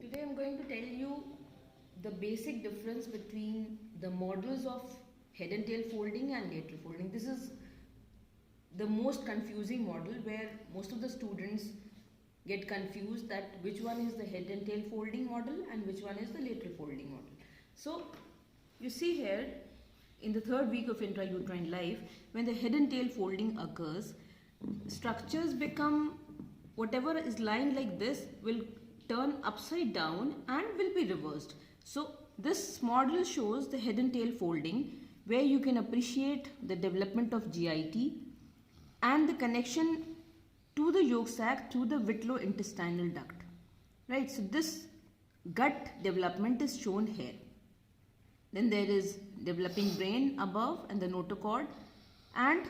Today I'm going to tell you the basic difference between the models of head and tail folding and lateral folding. This is the most confusing model where most of the students get confused that which one is the head and tail folding model and which one is the lateral folding model. So you see here in the third week of intrauterine life, when the head and tail folding occurs, structures become, whatever is lying like this will turn upside down and will be reversed. So this model shows the head and tail folding where you can appreciate the development of GIT and the connection to the yolk sac through the vitreointestinal duct. Right, so this gut development is shown here. Then there is developing brain above and the notochord, and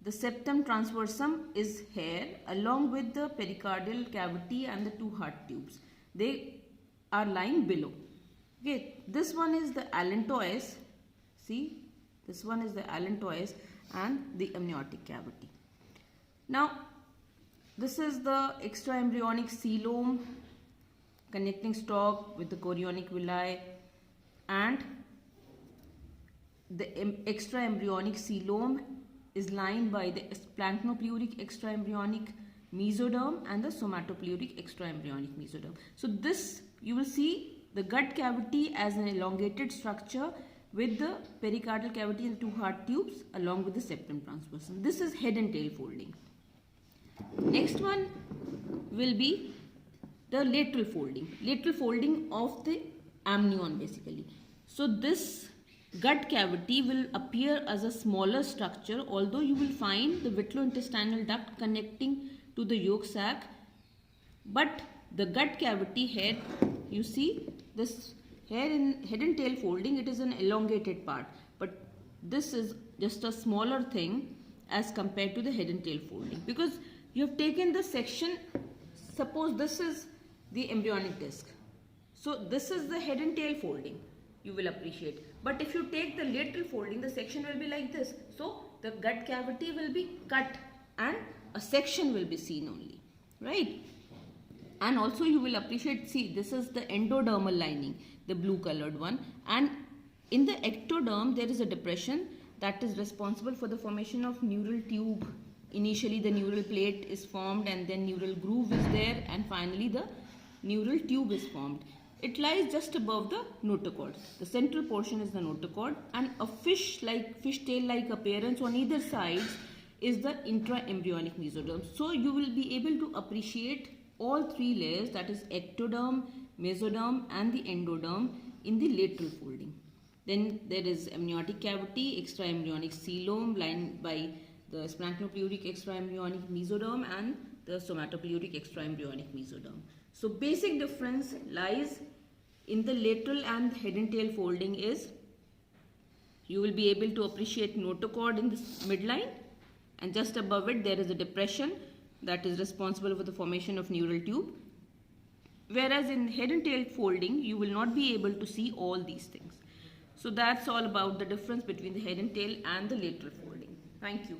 the septum transversum is here along with the pericardial cavity and the two heart tubes. They are lying below. Okay, this one is the allantois. See, this one is the allantois and the amniotic cavity. Now, this is the extraembryonic coelom connecting stalk with the chorionic villi, and the extraembryonic coelom is lined by the splanchnopleuric extraembryonic mesoderm and the somatopleuric extraembryonic mesoderm. So this, you will see the gut cavity as an elongated structure with the pericardial cavity and two heart tubes along with the septum transversum. This is head and tail folding. Next one will be the lateral folding of the amnion basically. So this gut cavity will appear as a smaller structure, although you will find the vitreointestinal duct connecting to the yolk sac, but the gut cavity here, you see this here in head and tail folding, it is an elongated part, but this is just a smaller thing as compared to the head and tail folding, because you have taken the section. Suppose this is the embryonic disc, so this is the head and tail folding, you will appreciate. But if you take the lateral folding, the section will be like this. So the gut cavity will be cut and a section will be seen only, right? And also you will appreciate, see, this is the endodermal lining, the blue colored one, and in the ectoderm there is a depression that is responsible for the formation of neural tube. Initially the neural plate is formed and then neural groove is there, and finally the neural tube is formed. It lies just above the notochord. The central portion is the notochord, and a fishtail-like appearance on either side is the intraembryonic mesoderm. So you will be able to appreciate all three layers, that is ectoderm, mesoderm and the endoderm, in the lateral folding. Then there is amniotic cavity, extraembryonic coelom lined by the splanchnopleuric extraembryonic mesoderm and the somatopleuric extraembryonic mesoderm. So basic difference lies in the lateral and head and tail folding is you will be able to appreciate notochord in this midline, and just above it there is a depression that is responsible for the formation of neural tube. Whereas in head and tail folding you will not be able to see all these things. So that's all about the difference between the head and tail and the lateral folding. Thank you.